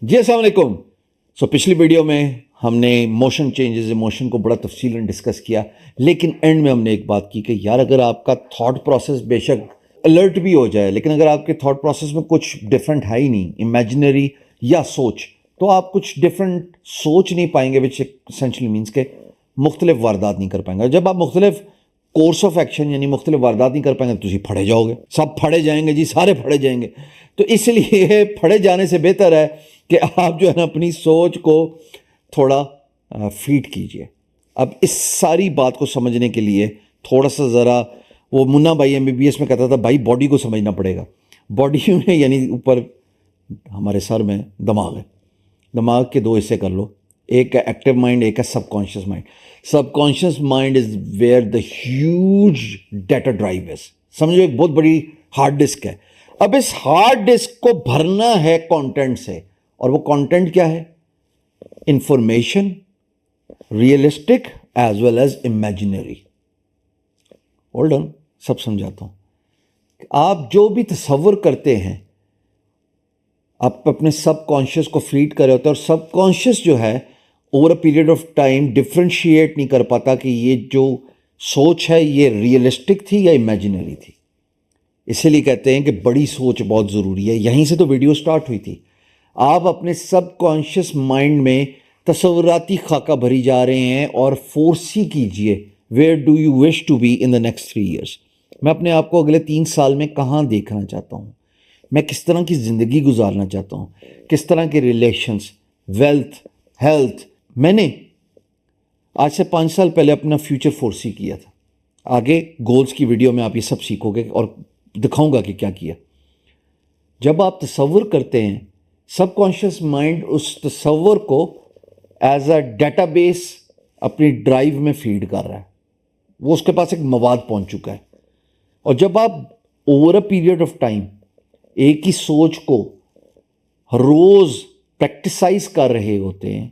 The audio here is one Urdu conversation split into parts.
جی السلام علیکم. پچھلی ویڈیو میں ہم نے موشن چینجز ایموشن کو بڑا تفصیلاً ڈسکس کیا، لیکن اینڈ میں ہم نے ایک بات کی کہ یار اگر آپ کا تھاٹ پروسیس بے شک الرٹ بھی ہو جائے، لیکن اگر آپ کے تھاٹ پروسیس میں کچھ ڈفرینٹ ہے ہی نہیں، امیجنری یا سوچ، تو آپ کچھ ڈفرینٹ سوچ نہیں پائیں گے، وچ اسینشلی مینس کہ مختلف واردات نہیں کر پائیں گے. جب آپ مختلف کورس آف ایکشن یعنی مختلف واردات نہیں کر پائیں گے تو تسی پھڑے جاؤ گے، سب پھڑے جائیں گے جی، سارے پھڑے جائیں گے. تو اس لیے پھڑے جانے سے بہتر ہے کہ آپ جو ہے نا اپنی سوچ کو تھوڑا فیڈ کیجئے. اب اس ساری بات کو سمجھنے کے لیے تھوڑا سا ذرا وہ منا بھائی MBBS میں کہتا تھا بھائی باڈی کو سمجھنا پڑے گا. باڈی میں یعنی اوپر ہمارے سر میں دماغ ہے، دماغ کے دو حصے کر لو، ایک ہے ایکٹیو مائنڈ، ایک ہے subconscious mind. Subconscious mind is where the huge data drive is, سمجھو ایک بہت بڑی ہارڈ ڈسک ہے. اب اس ہارڈ ڈسک کو بھرنا ہے کانٹینٹ سے، اور وہ کانٹینٹ کیا ہے؟ Information, realistic as well as imaginary. Hold on, سب سمجھاتا ہوں. آپ جو بھی تصور کرتے ہیں آپ اپنے سب کانشیس کو فیڈ کر رہے ہوتے ہیں، اور سب کانشیس جو ہے over a period of time differentiate نہیں کر پاتا کہ یہ جو سوچ ہے یہ ریئلسٹک تھی یا امیجنری تھی. اسی لیے کہتے ہیں کہ بڑی سوچ بہت ضروری ہے. یہیں سے تو ویڈیو سٹارٹ ہوئی تھی. آپ اپنے سب کانشیس مائنڈ میں تصوراتی خاکہ بھری جا رہے ہیں اور فورسی کیجئے where do you wish to be in the next 3 years. میں اپنے آپ کو اگلے 3 سال میں کہاں دیکھنا چاہتا ہوں، میں کس طرح کی زندگی گزارنا چاہتا ہوں، کس طرح کے ریلیشنز، ویلتھ، ہیلتھ. میں نے آج سے 5 سال پہلے اپنا فیوچر فورسی کیا تھا. آگے گولز کی ویڈیو میں آپ یہ سب سیکھو گے اور دکھاؤں گا کہ کیا کیا. جب آپ تصور کرتے ہیں سب کانشیس مائنڈ اس تصور کو ایز اے ڈیٹا بیس اپنی ڈرائیو میں فیڈ کر رہا ہے، وہ اس کے پاس ایک مواد پہنچ چکا ہے. اور جب آپ over a period of time ایک ہی سوچ کو روز پریکٹیسائز کر رہے ہوتے ہیں،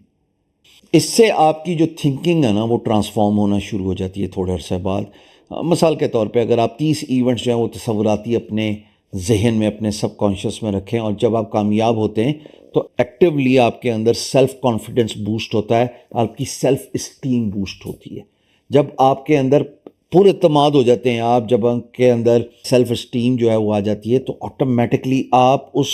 اس سے آپ کی جو تھنکنگ ہے نا وہ ٹرانسفارم ہونا شروع ہو جاتی ہے تھوڑے عرصے بعد. مثال کے طور پہ اگر آپ 30 ایونٹس جو ہیں وہ تصوراتی اپنے ذہن میں اپنے سب کانشیس میں رکھیں، اور جب آپ کامیاب ہوتے ہیں تو ایکٹیولی آپ کے اندر سیلف کانفیڈنس بوسٹ ہوتا ہے، آپ کی سیلف اسٹیم بوسٹ ہوتی ہے. جب آپ کے اندر پورے اعتماد ہو جاتے ہیں، آپ جب آپ کے اندر سیلف اسٹیم جو ہے وہ آ جاتی ہے، تو آٹومیٹکلی آپ اس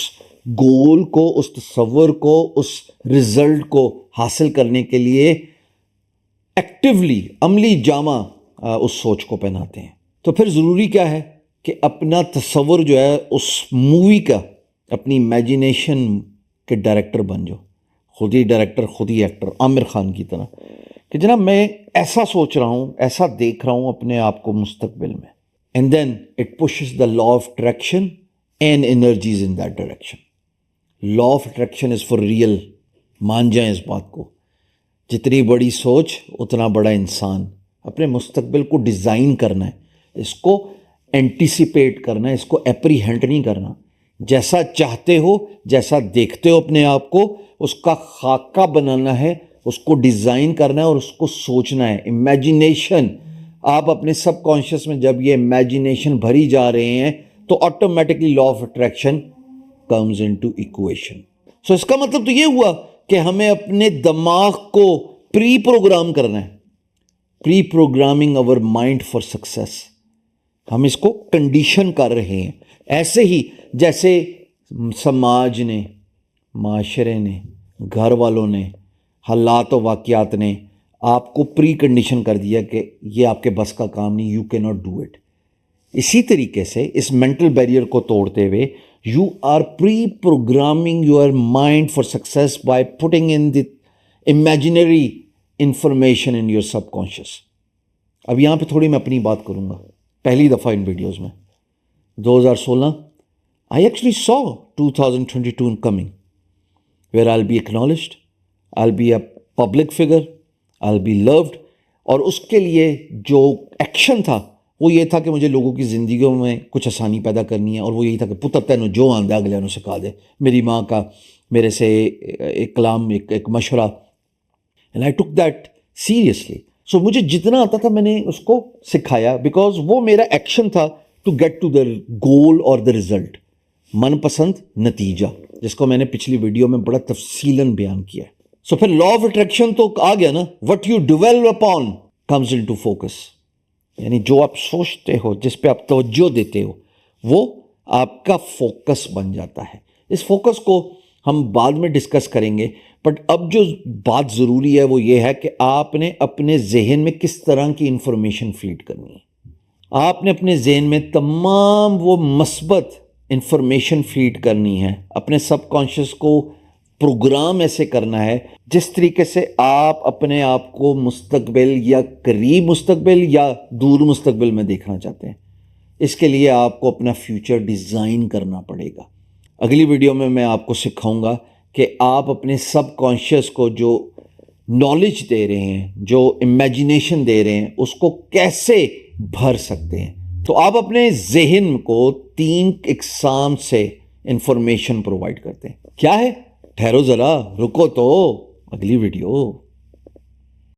گول کو، اس تصور کو، اس رزلٹ کو حاصل کرنے کے لیے ایکٹیولی عملی جامہ اس سوچ کو پہناتے ہیں. تو پھر ضروری کیا ہے کہ اپنا تصور جو ہے اس مووی کا اپنی امیجنیشن کے ڈائریکٹر بن جاؤ، خود ہی ڈائریکٹر خود ہی ایکٹر، عامر خان کی طرح، کہ جناب میں ایسا سوچ رہا ہوں، ایسا دیکھ رہا ہوں اپنے آپ کو مستقبل میں. And then it pushes the law of attraction and energies in that direction. Law of attraction is for real. مان جائیں اس بات کو، جتنی بڑی سوچ اتنا بڑا انسان. اپنے مستقبل کو ڈیزائن کرنا ہے، اس کو اینٹیسپیٹ کرنا ہے، اس کو اپریہینڈ نہیں کرنا. جیسا چاہتے ہو، جیسا دیکھتے ہو اپنے آپ کو، اس کا خاکہ بنانا ہے، اس کو ڈیزائن کرنا ہے اور اس کو سوچنا ہے. امیجنیشن، آپ اپنے سب کانشیس میں جب یہ امیجنیشن بھری جا رہے ہیں تو automatically law of attraction comes into equation. So اس کا مطلب تو یہ ہوا کہ ہمیں اپنے دماغ کو پری پروگرام کرنا ہے. پری پروگرامنگ اور مائنڈ فار سکسیس. ہم اس کو کنڈیشن کر رہے ہیں، ایسے ہی جیسے سماج نے، معاشرے نے، گھر والوں نے، حالات و واقعات نے آپ کو پری کنڈیشن کر دیا کہ یہ آپ کے بس کا کام نہیں، یو کی ناٹ ڈو اٹ. اسی طریقے سے اس مینٹل بیریئر کو توڑتے ہوئے you are pre programming your mind for success by putting in the imaginary information in your subconscious. اب یہاں پہ تھوڑی میں اپنی بات کروں گا. پہلی دفعہ ان ویڈیوز میں 2016 I actually saw 2022 coming where I'll be acknowledged, I'll be a public figure, I'll be loved. اور اس کے لیے جو ایکشن تھا وہ یہ تھا کہ مجھے لوگوں کی زندگیوں میں کچھ آسانی پیدا کرنی ہے، اور وہ یہی تھا کہ پتر تینوں جو آندہ اگلے انہوں سکھا دے. میری ماں کا میرے سے ایک کلام، ایک مشورہ، and I took that seriously. سو مجھے جتنا آتا تھا میں نے اس کو سکھایا، بیکاز وہ میرا ایکشن تھا ٹو گیٹ ٹو دا گول اور دا ریزلٹ. من پسند نتیجہ، جس کو میں نے پچھلی ویڈیو میں بڑا تفصیلاً بیان کیا ہے. سو پھر لا آف اٹریکشن تو آ گیا نا. What you dwell upon comes into focus, یعنی جو آپ سوچتے ہو، جس پہ آپ توجہ دیتے ہو، وہ آپ کا فوکس بن جاتا ہے. اس فوکس کو ہم بعد میں ڈسکس کریں گے، بٹ اب جو بات ضروری ہے وہ یہ ہے کہ آپ نے اپنے ذہن میں کس طرح کی انفارمیشن فیڈ کرنی ہے. آپ نے اپنے ذہن میں تمام وہ مثبت انفارمیشن فیڈ کرنی ہے، اپنے سب کانشیس کو پروگرام ایسے کرنا ہے جس طریقے سے آپ اپنے آپ کو مستقبل یا قریب مستقبل یا دور مستقبل میں دیکھنا چاہتے ہیں. اس کے لیے آپ کو اپنا فیوچر ڈیزائن کرنا پڑے گا. اگلی ویڈیو میں آپ کو سکھاؤں گا کہ آپ اپنے سب کانشیس کو جو نالج دے رہے ہیں، جو امیجنیشن دے رہے ہیں، اس کو کیسے بھر سکتے ہیں. تو آپ اپنے ذہن کو 3 اقسام سے انفارمیشن پرووائڈ کرتے ہیں. کیا ہے؟ ٹھہرو ذرا، رکو تو، اگلی ویڈیو.